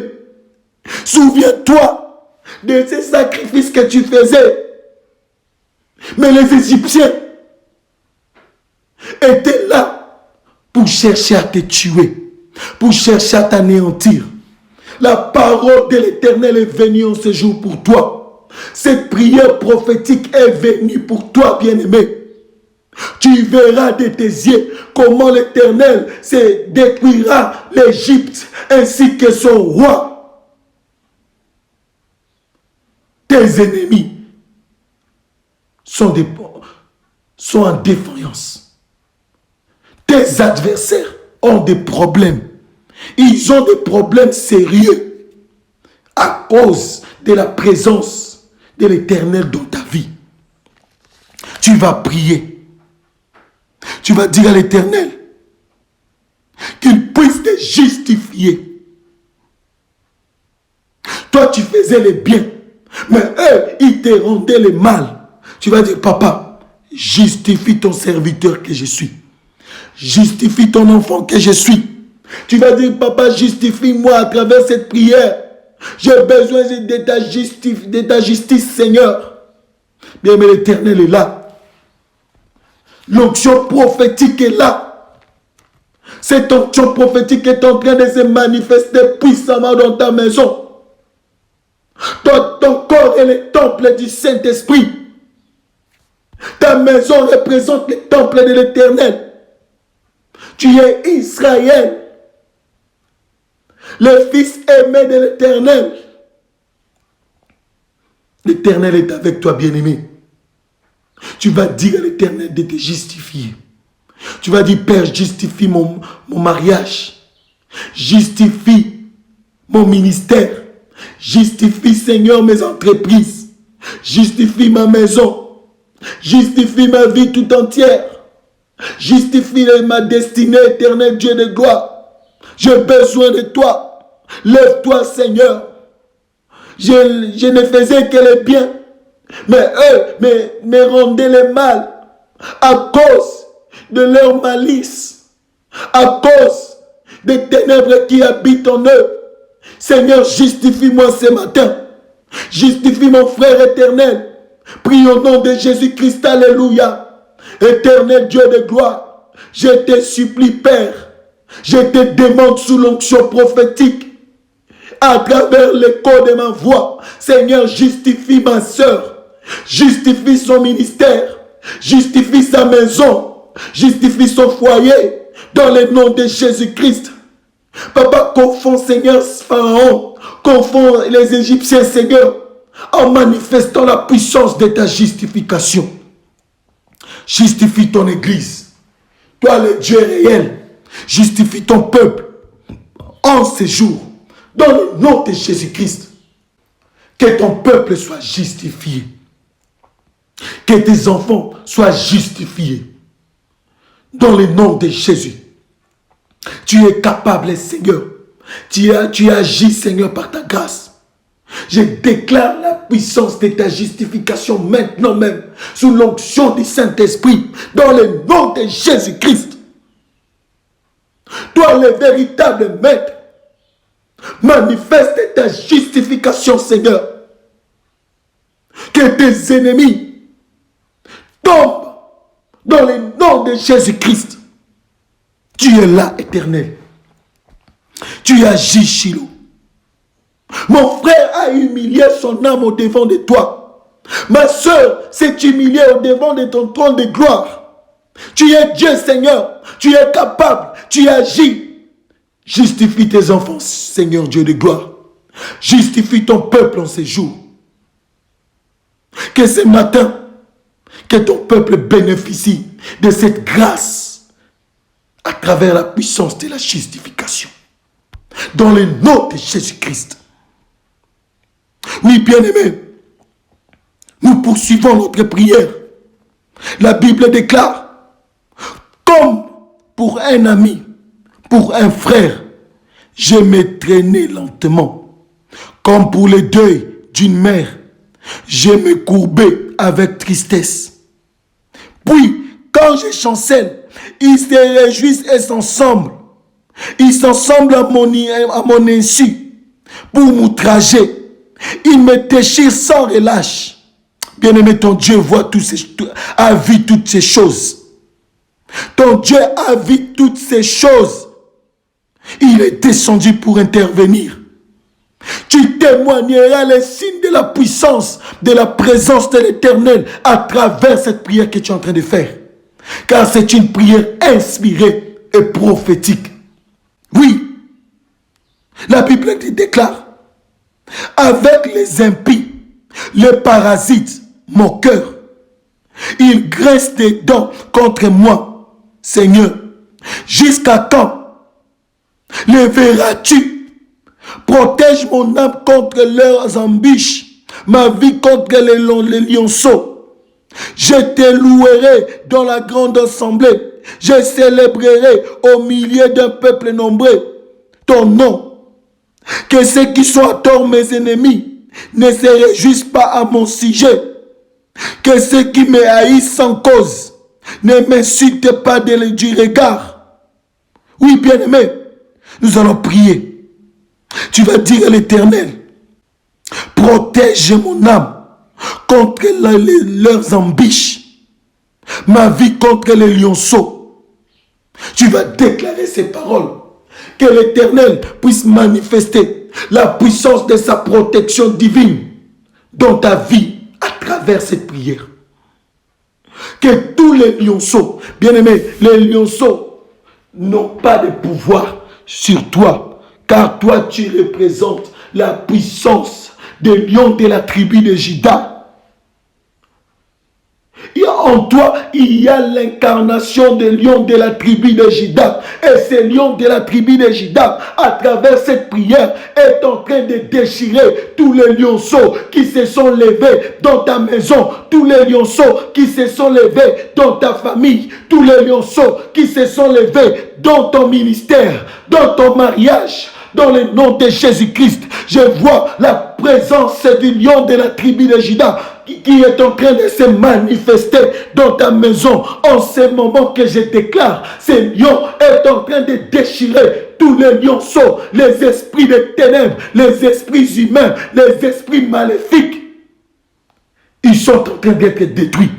Souviens-toi de ces sacrifices que tu faisais. Mais les Égyptiens étaient là pour chercher à te tuer. pour chercher à t'anéantir. La parole de l'Éternel est venue en ce jour pour toi. Cette prière prophétique est venue pour toi, bien-aimé. Tu verras de tes yeux comment l'Éternel se détruira l'Égypte ainsi que son roi. Tes ennemis sont en défaillance. Tes adversaires ont des problèmes. Ils ont des problèmes sérieux à cause de la présence de l'Éternel dans ta vie. Tu vas prier. Tu vas dire à l'Éternel qu'il puisse te justifier. Toi, tu faisais le bien, mais eux, ils te rendaient le mal. Tu vas dire, papa, justifie ton serviteur que je suis. Justifie ton enfant que je suis. Tu vas dire, papa, justifie-moi à travers cette prière. J'ai besoin de ta justice, Seigneur. Bien, mais l'Éternel est là. L'onction prophétique est là. Cette onction prophétique est en train de se manifester puissamment dans ta maison. Ton corps est le temple du Saint-Esprit. Ta maison représente le temple de l'Éternel. Tu es Israël, le fils aimé de l'Éternel. L'Éternel est avec toi, bien-aimé. Tu vas dire à l'Éternel de te justifier. Tu vas dire, Père, justifie mon mariage. Justifie mon ministère. Justifie, Seigneur, mes entreprises. Justifie ma maison. Justifie ma vie tout entière. Justifie ma destinée, Éternel Dieu de gloire. J'ai besoin de toi. Lève-toi, Seigneur. Je ne faisais que le bien. Mais eux me rendaient le mal à cause de leur malice, à cause des ténèbres qui habitent en eux. Seigneur, justifie-moi ce matin. Justifie mon frère éternel. Prie au nom de Jésus-Christ, alléluia. Éternel Dieu de gloire, je te supplie, Père, je te demande sous l'onction prophétique, à travers l'écho de ma voix, Seigneur, justifie ma soeur. Justifie son ministère, justifie sa maison, justifie son foyer, dans le nom de Jésus-Christ. Papa, confond, Seigneur, Pharaon, confond les Égyptiens, Seigneur, en manifestant la puissance de ta justification. Justifie ton église, toi le Dieu réel, justifie ton peuple en ces jours, dans le nom de Jésus-Christ. Que ton peuple soit justifié. Que tes enfants soient justifiés. Dans le nom de Jésus. Tu es capable, Seigneur. Tu agis, Seigneur, par ta grâce. Je déclare la puissance de ta justification maintenant même, sous l'onction du Saint-Esprit, dans le nom de Jésus-Christ. Toi, le véritable maître, manifeste ta justification, Seigneur. Que tes ennemis tombent dans le nom de Jésus-Christ. Tu es là, Éternel. Tu agis, Shiloh. Mon frère a humilié son âme au devant de toi. Ma soeur s'est humiliée au devant de ton trône de gloire. Tu es Dieu, Seigneur. Tu es capable. Tu agis. Justifie tes enfants, Seigneur Dieu de gloire. Justifie ton peuple en ces jours. Que ce matin, que ton peuple bénéficie de cette grâce à travers la puissance de la justification. Dans le nom de Jésus-Christ. Oui, bien-aimés, nous poursuivons notre prière. La Bible déclare, comme pour un ami, pour un frère, je me traînais lentement. Comme pour le deuil d'une mère, je me courbais avec tristesse. Puis, quand je chancelle, ils se réjouissent et s'ensemble. Ils s'ensemblent à mon insu pour m'outrager. Ils me déchirent sans relâche. Bien-aimé, ton Dieu a vu toutes ces choses. Ton Dieu a vu toutes ces choses. Il est descendu pour intervenir. Tu témoigneras les signes de la puissance, de la présence de l'Éternel à travers cette prière que tu es en train de faire. Car c'est une prière inspirée et prophétique. Oui, la Bible déclare, avec les impies, les parasites, moqueurs, ils graissent des dents contre moi, Seigneur. Jusqu'à quand les verras-tu? Protège mon âme contre leurs embûches, ma vie contre les lionceaux. Je te louerai dans la grande assemblée. Je célébrerai au milieu d'un peuple nombreux ton nom. Que ceux qui sont à tort mes ennemis ne se réjouissent pas à mon sujet. Que ceux qui me haïssent sans cause ne m'insultent pas du regard. Oui, bien-aimé, nous allons prier. Tu vas dire à l'Éternel, protège mon âme contre leurs embûches, ma vie contre les lionceaux. Tu vas déclarer ces paroles, que l'Éternel puisse manifester la puissance de sa protection divine dans ta vie à travers cette prière. Que tous les lionceaux, bien-aimés, les lionceaux n'ont pas de pouvoir sur toi. Car toi, tu représentes la puissance des lions de la tribu de Juda. Et en toi, il y a l'incarnation des lions de la tribu de Juda. Et ces lions de la tribu de Juda, à travers cette prière, est en train de déchirer tous les lionceaux qui se sont levés dans ta maison, tous les lionceaux qui se sont levés dans ta famille, tous les lionceaux qui se sont levés dans ton ministère, dans ton mariage. Dans le nom de Jésus-Christ, je vois la présence du lion de la tribu de Juda qui est en train de se manifester dans ta maison. En ce moment que je déclare, ce lion est en train de déchirer tous les lionceaux, les esprits de ténèbres, les esprits humains, les esprits maléfiques. Ils sont en train d'être détruits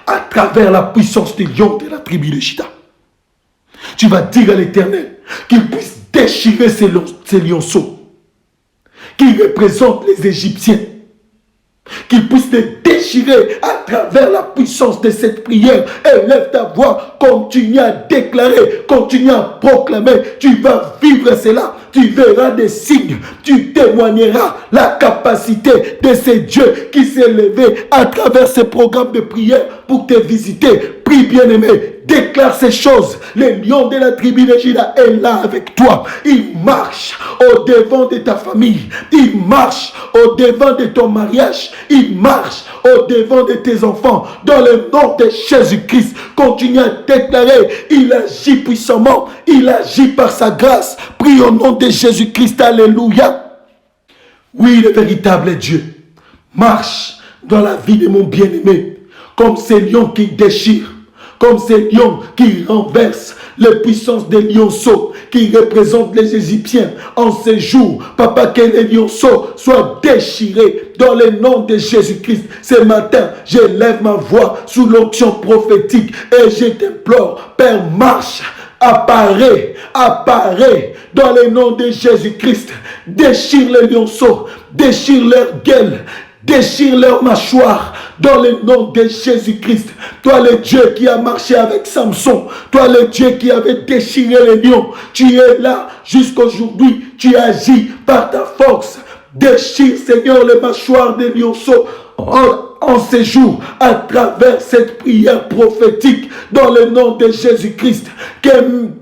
à travers la puissance du lion de la tribu de Juda. Tu vas dire à l'Éternel qu'il puisse déchirer ces lionceaux qui représentent les Égyptiens, qu'ils puissent les déchirer à travers la puissance de cette prière. Élève ta voix, continue à déclarer, continue à proclamer. Tu vas vivre cela, tu verras des signes, tu témoigneras la capacité de ce Dieu qui s'est levé à travers ces programmes de prière pour te visiter. Prie, bien-aimé, déclare ces choses. Le lion de la tribu de Juda est là avec toi. Il marche au devant de ta famille. Il marche au devant de ton mariage. Il marche au devant de tes enfants. Dans le nom de Jésus-Christ, continue à déclarer. Il agit puissamment. Il agit par sa grâce. Prie au nom de Jésus-Christ. Alléluia. Oui, le véritable Dieu marche dans la vie de mon bien-aimé comme ces lions qui déchirent, comme ces lions qui renversent les puissances des lionceaux qui représentent les Égyptiens. En ces jours, papa, que les lionceaux soient déchirés dans le nom de Jésus-Christ. Ce matin, je lève ma voix sous l'onction prophétique et je t'implore, Père, marche, apparaît dans le nom de Jésus-Christ. Déchire les lionceaux, déchire leur gueule, déchire leur mâchoire dans le nom de Jésus-Christ. Toi le Dieu qui a marché avec Samson, toi le Dieu qui avait déchiré les lions, tu es là jusqu'aujourd'hui, tu agis par ta force. Déchire, Seigneur, les mâchoires des lionceaux en ces jours à travers cette prière prophétique dans le nom de Jésus-Christ. Que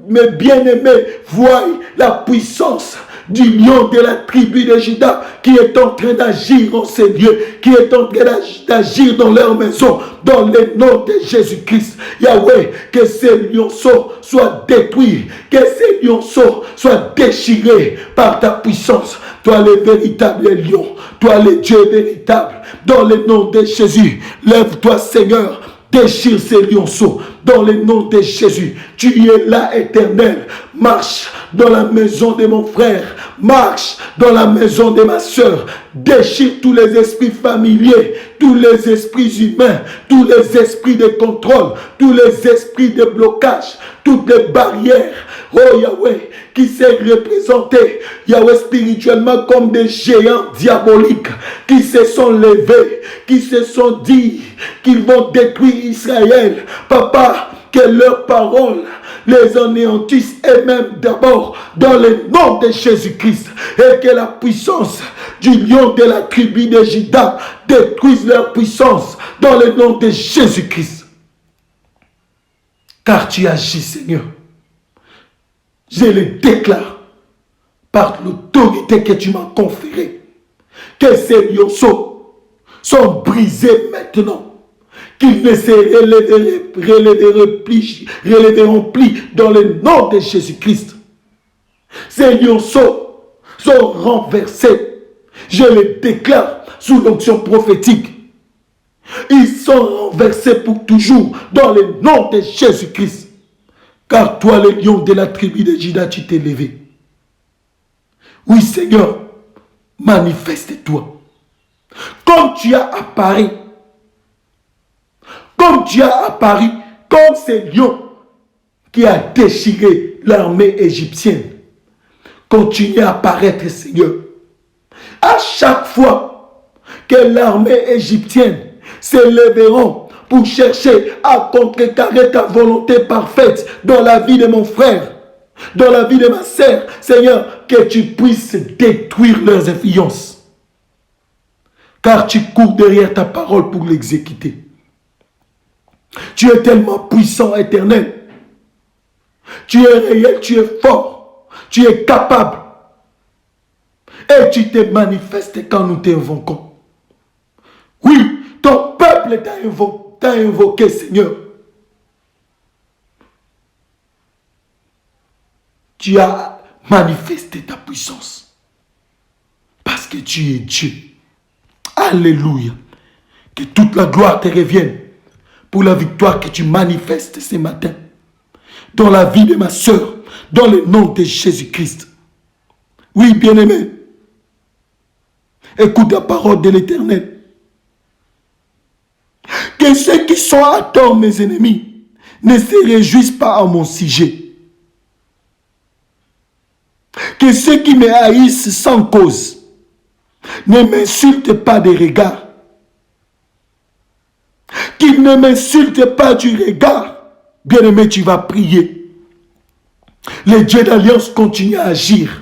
mes bien-aimés voient la puissance du lion de la tribu de Juda qui est en train d'agir en ces lieux, qui est en train d'agir dans leur maison, dans le nom de Jésus-Christ. Yahweh, que ces lionceaux soient détruits, que ces lionceaux soient déchirés par ta puissance. Toi le véritable lion, toi le Dieu véritable, dans le nom de Jésus, lève-toi Seigneur, déchire ces lionceaux dans le nom de Jésus. Tu es là, Éternel. Marche dans la maison de mon frère. Marche dans la maison de ma soeur. Déchire tous les esprits familiers, tous les esprits humains, tous les esprits de contrôle, tous les esprits de blocage, toutes les barrières. Oh Yahweh, qui s'est représenté, Yahweh, spirituellement comme des géants diaboliques qui se sont levés, qui se sont dit qu'ils vont détruire Israël. Papa, que leurs paroles les anéantissent eux-mêmes d'abord dans le nom de Jésus-Christ, et que la puissance du lion de la tribu de Juda détruise leur puissance dans le nom de Jésus-Christ. Car tu agis, Seigneur. Je le déclare par l'autorité que tu m'as conférée, que ces lionceaux sont brisés maintenant, qu'ils ne se relèveront plus dans le nom de Jésus-Christ. Ces lionceaux sont renversés. Je le déclare sous l'onction prophétique. Ils sont renversés pour toujours dans le nom de Jésus-Christ. Car toi, le lion de la tribu de Juda, tu t'es levé. Oui, Seigneur, manifeste-toi. Comme tu as apparu, comme ce lion qui a déchiré l'armée égyptienne. Continue à apparaître, Seigneur. À chaque fois que l'armée égyptienne se lèveront pour chercher à contrecarrer ta volonté parfaite dans la vie de mon frère, dans la vie de ma sœur, Seigneur, que tu puisses détruire leurs influences. Car tu cours derrière ta parole pour l'exécuter. Tu es tellement puissant, Éternel. Tu es réel, tu es fort, tu es capable. Et tu te manifestes quand nous t'invoquons. Oui, ton peuple t'a invoqué, Seigneur. Tu as manifesté ta puissance. Parce que tu es Dieu. Alléluia. Que toute la gloire te revienne pour la victoire que tu manifestes ce matin. Dans la vie de ma soeur. Dans le nom de Jésus-Christ. Oui, bien-aimé. Écoute la parole de l'Éternel. Que ceux qui sont à tort, mes ennemis, ne se réjouissent pas à mon sujet. Que ceux qui me haïssent sans cause ne m'insultent pas des regards. Qu'ils ne m'insultent pas du regard. Bien-aimé, tu vas prier. Le Dieu d'Alliance continue à agir.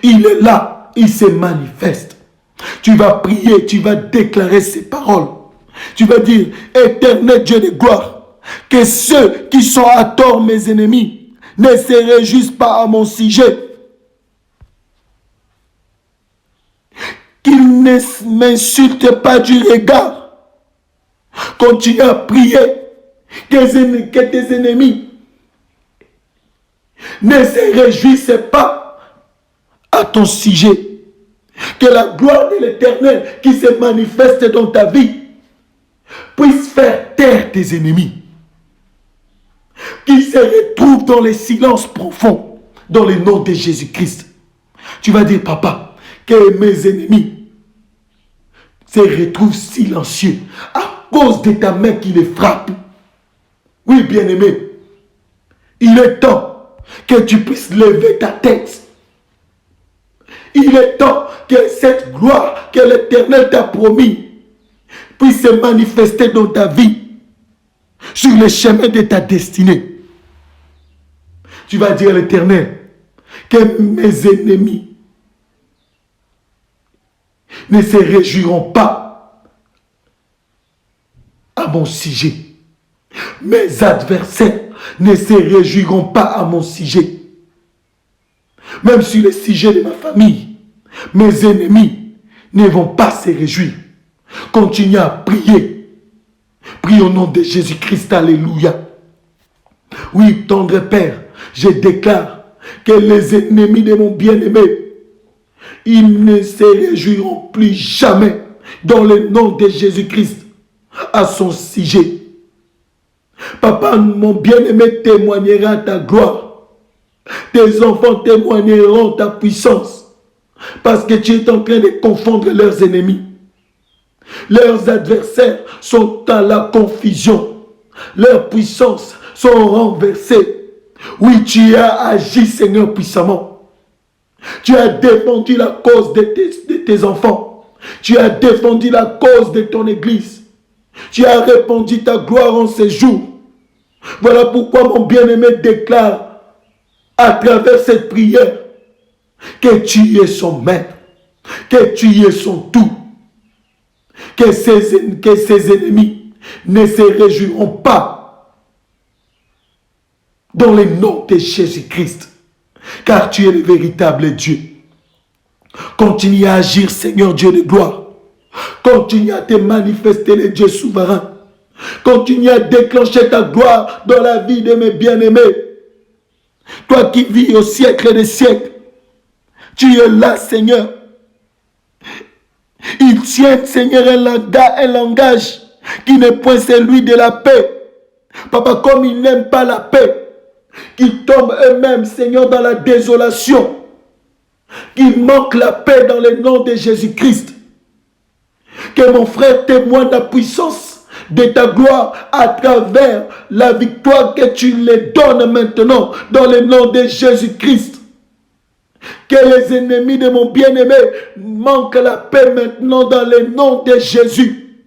Il est là, il se manifeste. Tu vas prier, tu vas déclarer ces paroles. Tu vas dire, Éternel Dieu de gloire, que ceux qui sont à tort mes ennemis ne se réjouissent pas à mon sujet. Qu'ils ne m'insultent pas du regard. Continue à prier que tes ennemis ne se réjouissent pas à ton sujet. Que la gloire de l'Éternel qui se manifeste dans ta vie puisse faire taire tes ennemis. Qu'ils se retrouvent dans les silences profonds dans le nom de Jésus-Christ. Tu vas dire, papa, que mes ennemis se retrouvent silencieux à cause de ta main qui les frappe. Oui, bien-aimé, il est temps que tu puisses lever ta tête. Il est temps que cette gloire que l'Éternel t'a promis puisse se manifester dans ta vie, sur le chemin de ta destinée. Tu vas dire à l'Éternel que mes ennemis ne se réjouiront pas à mon sujet. Mes adversaires ne se réjouiront pas à mon sujet. Même sur le sujet de ma famille, mes ennemis ne vont pas se réjouir. Continue à prier. Prie au nom de Jésus-Christ. Alléluia. Oui, tendre Père, je déclare que les ennemis de mon bien-aimé, ils ne se réjouiront plus jamais dans le nom de Jésus-Christ à son sujet. Papa, mon bien-aimé témoignera ta gloire. Tes enfants témoigneront ta puissance. Parce que tu es en train de confondre leurs ennemis. Leurs adversaires sont dans la confusion. Leurs puissances sont renversées. Oui, tu as agi, Seigneur, puissamment. Tu as défendu la cause de tes enfants. Tu as défendu la cause de ton Église. Tu as répandu ta gloire en ces jours. Voilà pourquoi mon bien-aimé déclare à travers cette prière que tu es son maître, que tu es son tout, que ses ennemis ne se réjouiront pas dans le nom de Jésus-Christ, car tu es le véritable Dieu. Continue à agir, Seigneur Dieu de gloire. Continue à te manifester, le Dieu souverain. Continue à déclencher ta gloire dans la vie de mes bien-aimés. Toi qui vis au siècle des siècles, tu es là, Seigneur. Ils tiennent, Seigneur, un langage qui n'est point celui de la paix. Papa, comme ils n'aiment pas la paix, qu'ils tombent eux-mêmes, Seigneur, dans la désolation, qu'ils manquent la paix dans le nom de Jésus-Christ. Que mon frère témoigne la puissance de ta gloire à travers la victoire que tu les donnes maintenant dans le nom de Jésus-Christ. Que les ennemis de mon bien-aimé manquent la paix maintenant dans le nom de Jésus.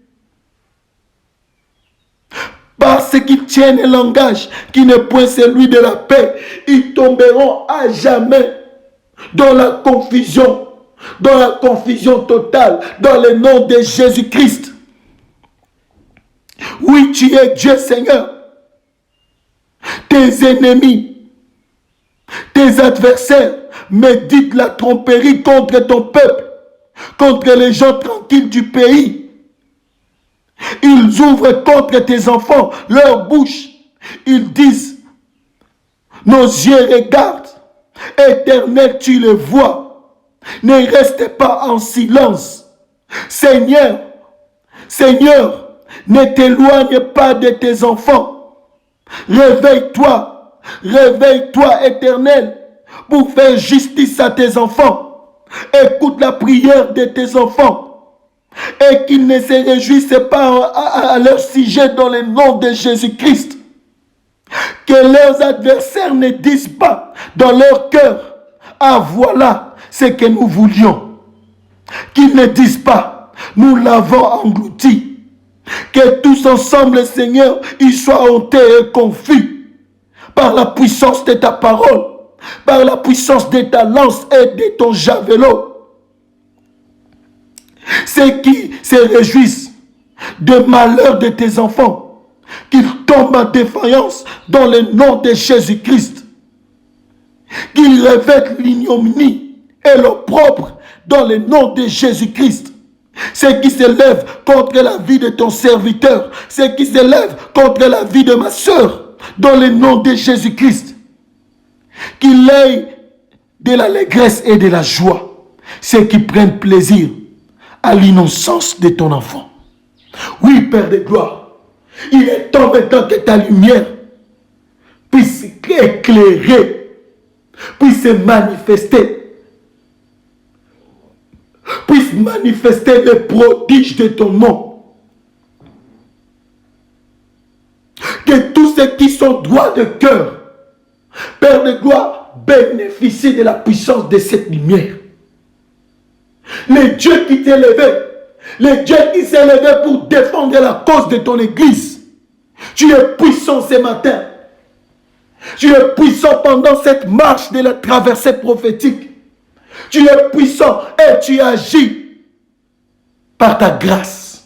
Parce qu'ils tiennent un langage qui n'est point celui de la paix, ils tomberont à jamais dans la confusion totale, dans le nom de Jésus-Christ. Oui, tu es Dieu, Seigneur. Tes ennemis, tes adversaires méditent la tromperie contre ton peuple, contre les gens tranquilles du pays. Ils ouvrent contre tes enfants leur bouche. Ils disent, nos yeux regardent. Éternel, tu le vois. Ne reste pas en silence. Seigneur, ne t'éloigne pas de tes enfants. Réveille-toi, Éternel, pour faire justice à tes enfants. Écoute la prière de tes enfants. Et qu'ils ne se réjouissent pas à leur sujet dans le nom de Jésus-Christ. Que leurs adversaires ne disent pas dans leur cœur, ah voilà ce que nous voulions. Qu'ils ne disent pas, nous l'avons englouti. Que tous ensemble, Seigneur, ils soient hantés et confus par la puissance de ta parole, par la puissance de ta lance et de ton javelot. Ceux qui se réjouissent de malheur de tes enfants, qu'ils tombent en défaillance dans le nom de Jésus-Christ, qu'ils revêtent l'ignominie et l'opprobre dans le nom de Jésus-Christ. Ceux qui se lèvent contre la vie de ton serviteur, ceux qui se lèvent contre la vie de ma soeur, dans le nom de Jésus-Christ, qu'il ait de l'allégresse et de la joie, ceux qui prennent plaisir à l'innocence de ton enfant. Oui, Père de gloire, il est temps maintenant que ta lumière puisse éclairer, puisse manifester les prodiges de ton nom. Que tous ceux qui sont droits de cœur, Père de gloire, bénéficient de la puissance de cette lumière. Le Dieu qui t'est levé, le Dieu qui s'est levé pour défendre la cause de ton Église. Tu es puissant ce matin. Tu es puissant pendant cette marche de la traversée prophétique. Tu es puissant et tu agis par ta grâce.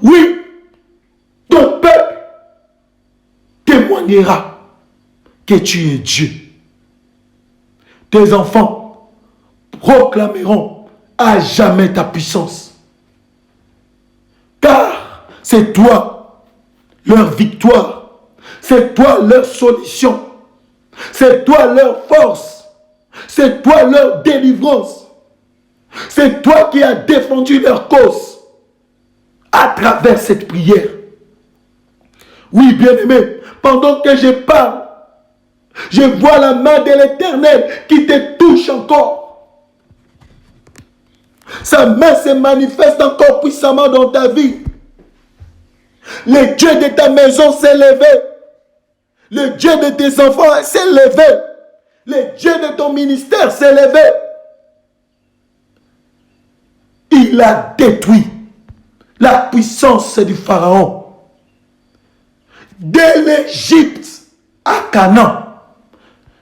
Oui, ton peuple témoignera que tu es Dieu. Tes enfants proclameront à jamais ta puissance. Car c'est toi leur victoire. C'est toi leur solution. C'est toi leur force. C'est toi leur délivrance. C'est toi qui as défendu leur cause à travers cette prière. Oui, bien-aimé, pendant que je parle, je vois la main de l'Éternel qui te touche encore. Sa main se manifeste encore puissamment dans ta vie. Le Dieu de ta maison s'est levé. Le Dieu de tes enfants s'est levé. Le Dieu de ton ministère s'est levé. Il a détruit la puissance du Pharaon. De l'Égypte à Canaan,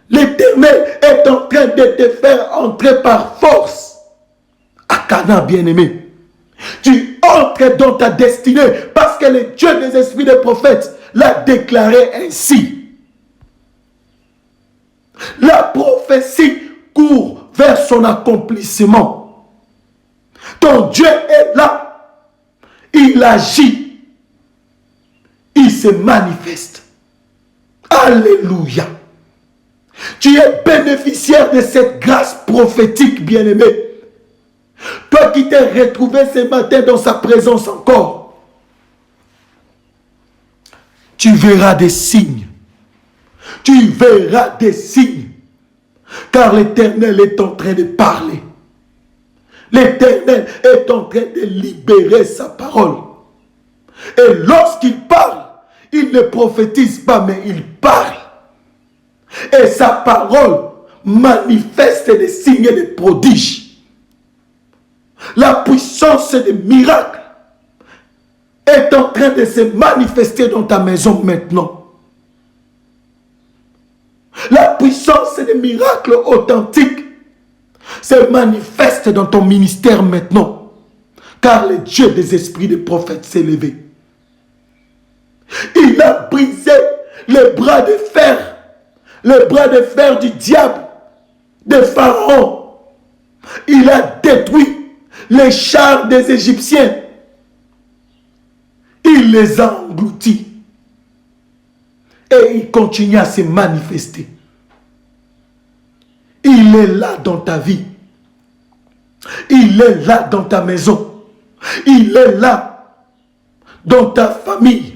l'Éternel est en train de te faire entrer par force à Canaan, bien-aimé. Tu entres dans ta destinée parce que le Dieu des esprits des prophètes l'a déclaré ainsi. La prophétie court vers son accomplissement. Ton Dieu est là. Il agit. Il se manifeste. Alléluia. Tu es bénéficiaire de cette grâce prophétique, bien-aimé. Toi qui t'es retrouvé ce matin dans sa présence encore, tu verras des signes. Tu verras des signes. Car l'Éternel est en train de parler. L'Éternel est en train de libérer sa parole. Et lorsqu'il parle, il ne prophétise pas, mais il parle. Et sa parole manifeste des signes et des prodiges. La puissance des miracles est en train de se manifester dans ta maison maintenant. La puissance des miracles authentiques se manifeste dans ton ministère maintenant. Car le Dieu des esprits des prophètes s'est levé. Il a brisé les bras de fer. Le bras de fer du diable, de Pharaon. Il a détruit les chars des Égyptiens. Il les a engloutis. Et il continue à se manifester. Il est là dans ta vie. Il est là dans ta maison. Il est là dans ta famille.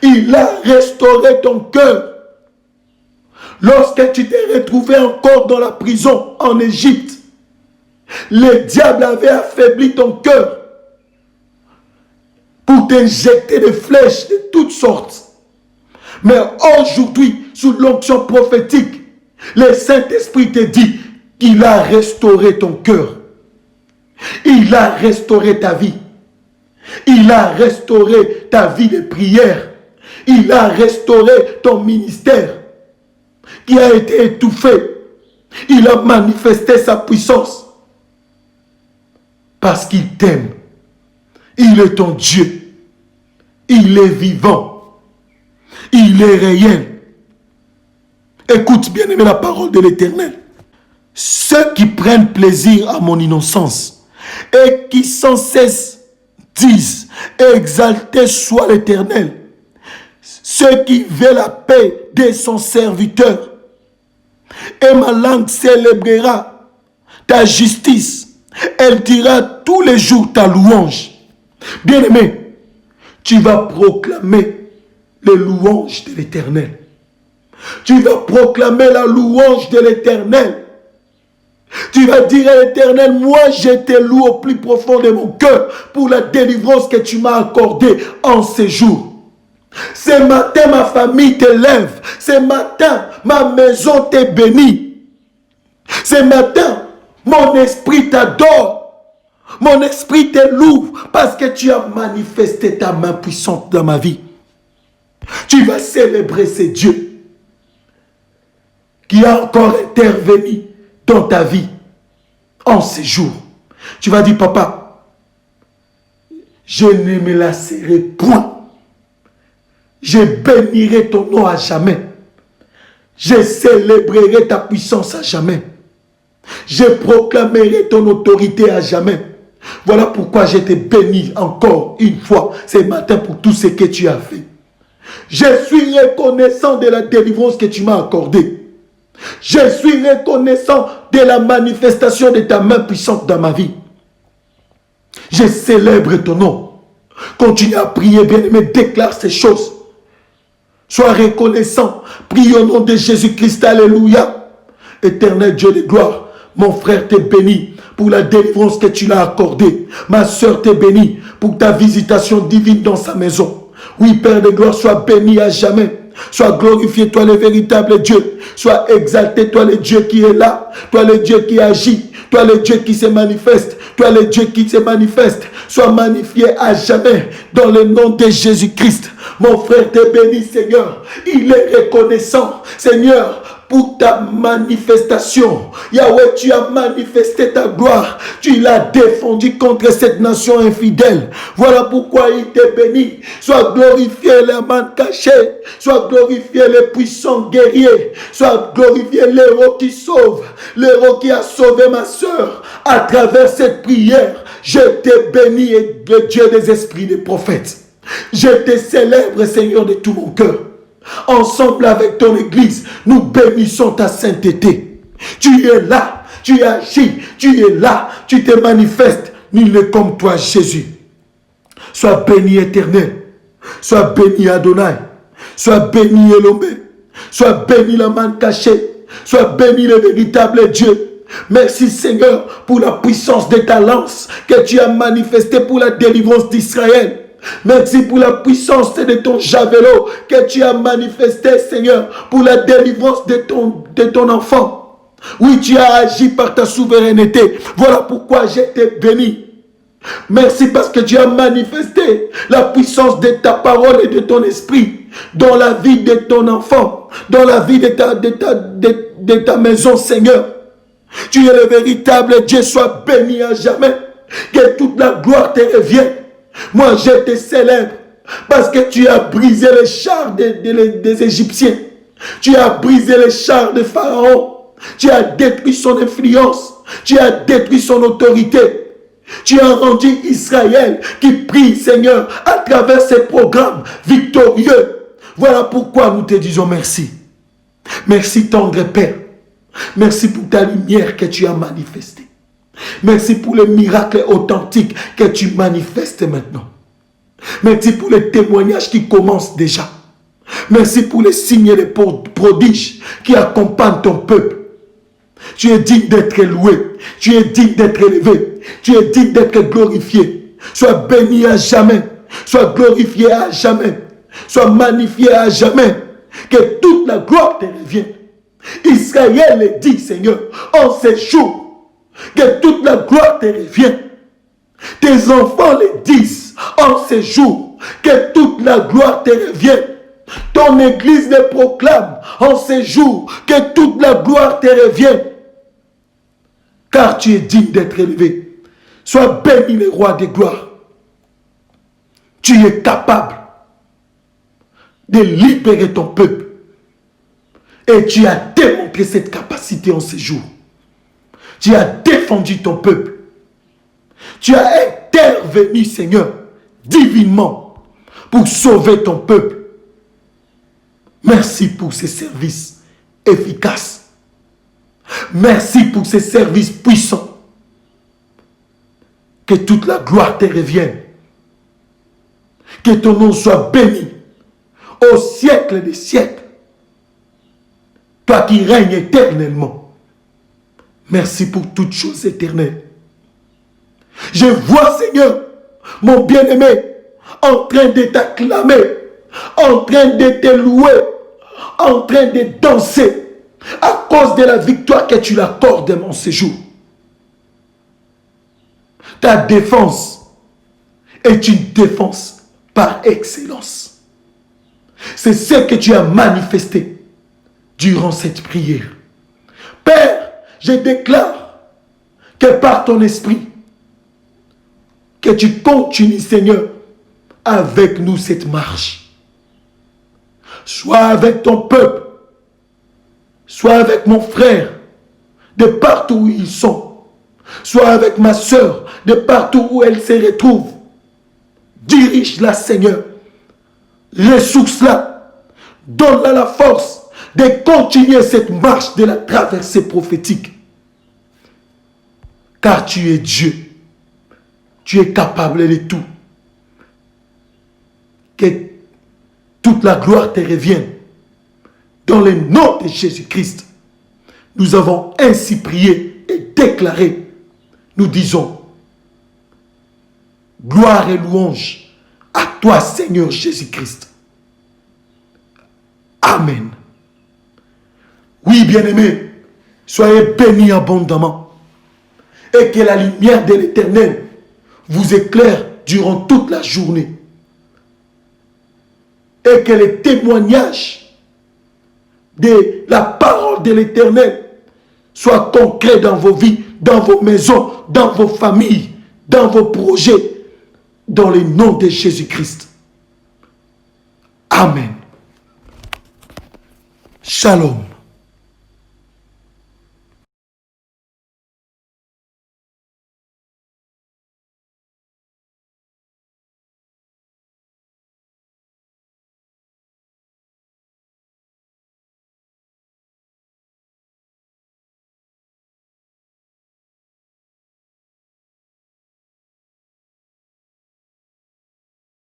Il a restauré ton cœur. Lorsque tu t'es retrouvé encore dans la prison en Égypte, le diable avait affaibli ton cœur pour t'injecter des flèches de toutes sortes. Mais aujourd'hui, sous l'onction prophétique, le Saint-Esprit te dit qu'il a restauré ton cœur. Il a restauré ta vie. Il a restauré ta vie de prière. Il a restauré ton ministère qui a été étouffé. Il a manifesté sa puissance parce qu'il t'aime. Il est ton Dieu. Il est vivant. Il est réel. Écoute bien aimé la parole de l'Éternel. Ceux qui prennent plaisir à mon innocence et qui sans cesse disent exalté soit l'Éternel. Ceux qui veulent la paix de son serviteur. Et ma langue célébrera ta justice. Elle dira tous les jours ta louange. Bien-aimé, tu vas proclamer les louanges de l'Éternel. Tu vas proclamer la louange de l'Éternel. Tu vas dire à l'Éternel, moi je te loue au plus profond de mon cœur pour la délivrance que tu m'as accordée en ces jours. Ce matin, ma famille te lève. Ce matin, ma maison te bénit. Ce matin, mon esprit t'adore. Mon esprit te loue parce que tu as manifesté ta main puissante dans ma vie. Tu vas célébrer ce Dieu qui a encore intervenu dans ta vie en ces jours. Tu vas dire, papa, je ne me lasserai point. Je bénirai ton nom à jamais. Je célébrerai ta puissance à jamais. Je proclamerai ton autorité à jamais. Voilà pourquoi je te bénis encore une fois ce matin pour tout ce que tu as fait. Je suis reconnaissant de la délivrance que tu m'as accordée. Je suis reconnaissant de la manifestation de ta main puissante dans ma vie. Je célèbre ton nom. Continue à prier, bien-aimé, déclare ces choses. Sois reconnaissant. Prie au nom de Jésus-Christ. Alléluia. Éternel Dieu de gloire, mon frère t'est béni pour la délivrance que tu l'as accordée. Ma soeur t'est bénie pour ta visitation divine dans sa maison. Oui, Père de gloire, sois béni à jamais. Sois glorifié, toi le véritable Dieu. Sois exalté, toi le Dieu qui est là. Toi le Dieu qui agit. Toi le Dieu qui se manifeste. Toi le Dieu qui se manifeste. Sois magnifié à jamais dans le nom de Jésus-Christ. Mon frère t'est béni, Seigneur. Il est reconnaissant, Seigneur, pour ta manifestation. Yahweh, tu as manifesté ta gloire. Tu l'as défendu contre cette nation infidèle. Voilà pourquoi il t'est béni. Sois glorifié les mains cachées. Sois glorifié les puissants guerriers. Sois glorifié l'héros qui sauve. L'héros qui a sauvé ma soeur. À travers cette prière, je t'ai béni, le Dieu des esprits des prophètes. Je te célèbre, Seigneur, de tout mon cœur. Ensemble avec ton église, nous bénissons ta sainteté. Tu es là, tu agis, tu es là, tu te manifestes. Nul n'est comme toi, Jésus. Sois béni, Éternel. Sois béni, Adonai. Sois béni, Elomé. Sois béni, la main cachée. Sois béni, le véritable Dieu. Merci, Seigneur, pour la puissance de ta lance que tu as manifestée pour la délivrance d'Israël. Merci pour la puissance de ton javelot que tu as manifesté, Seigneur, pour la délivrance de ton enfant. Oui, tu as agi par ta souveraineté. Voilà pourquoi je t'ai béni. Merci parce que tu as manifesté la puissance de ta parole et de ton esprit dans la vie de ton enfant, dans la vie de ta maison, Seigneur. Tu es le véritable Dieu, sois béni à jamais. Que toute la gloire te revienne. Moi, je te célèbre parce que tu as brisé les chars des Égyptiens. Tu as brisé les chars de Pharaon. Tu as détruit son influence. Tu as détruit son autorité. Tu as rendu Israël qui prie, Seigneur, à travers ces programmes victorieux. Voilà pourquoi nous te disons merci. Merci, tendre Père. Merci pour ta lumière que tu as manifestée. Merci pour les miracles authentiques que tu manifestes maintenant. Merci pour les témoignages qui commencent déjà. Merci pour les signes et les prodiges qui accompagnent ton peuple. Tu es digne d'être loué. Tu es digne d'être élevé. Tu es digne d'être glorifié. Sois béni à jamais. Sois glorifié à jamais. Sois magnifié à jamais. Que toute la gloire te revienne. Israël est dit, Seigneur, en ces jours, que toute la gloire te revienne. Tes enfants le disent en ces jours, que toute la gloire te revienne. Ton église le proclame en ces jours, que toute la gloire te revienne. Car tu es digne d'être élevé. Sois béni le roi des gloires. Tu es capable de libérer ton peuple. Et tu as démontré cette capacité en ces jours. Tu as défendu ton peuple. Tu as intervenu, Seigneur, divinement, pour sauver ton peuple. Merci pour ces services efficaces. Merci pour ces services puissants. Que toute la gloire te revienne. Que ton nom soit béni au siècle des siècles. Toi qui règnes éternellement. Merci pour toutes choses éternelles. Je vois, Seigneur, mon bien-aimé, en train de t'acclamer, en train de te louer, en train de danser, à cause de la victoire que tu l'accordes en ce jour. Ta défense est une défense par excellence. C'est ce que tu as manifesté durant cette prière. Père, je déclare que par ton esprit, que tu continues, Seigneur, avec nous cette marche. Sois avec ton peuple, sois avec mon frère, de partout où ils sont. Sois avec ma soeur, de partout où elle se retrouve. Dirige-la, Seigneur. Ressource-la. Donne-la la force de continuer cette marche de la traversée prophétique. Car tu es Dieu. Tu es capable de tout. Que tout toute la gloire te revienne. Dans le nom de Jésus-Christ, nous avons ainsi prié et déclaré. Nous disons, gloire et louange à toi, Seigneur Jésus-Christ. Amen. Oui, bien-aimés, soyez bénis abondamment. Et que la lumière de l'Éternel vous éclaire durant toute la journée. Et que les témoignages de la parole de l'Éternel soient concrets dans vos vies, dans vos maisons, dans vos familles, dans vos projets, dans le nom de Jésus-Christ. Amen. Shalom.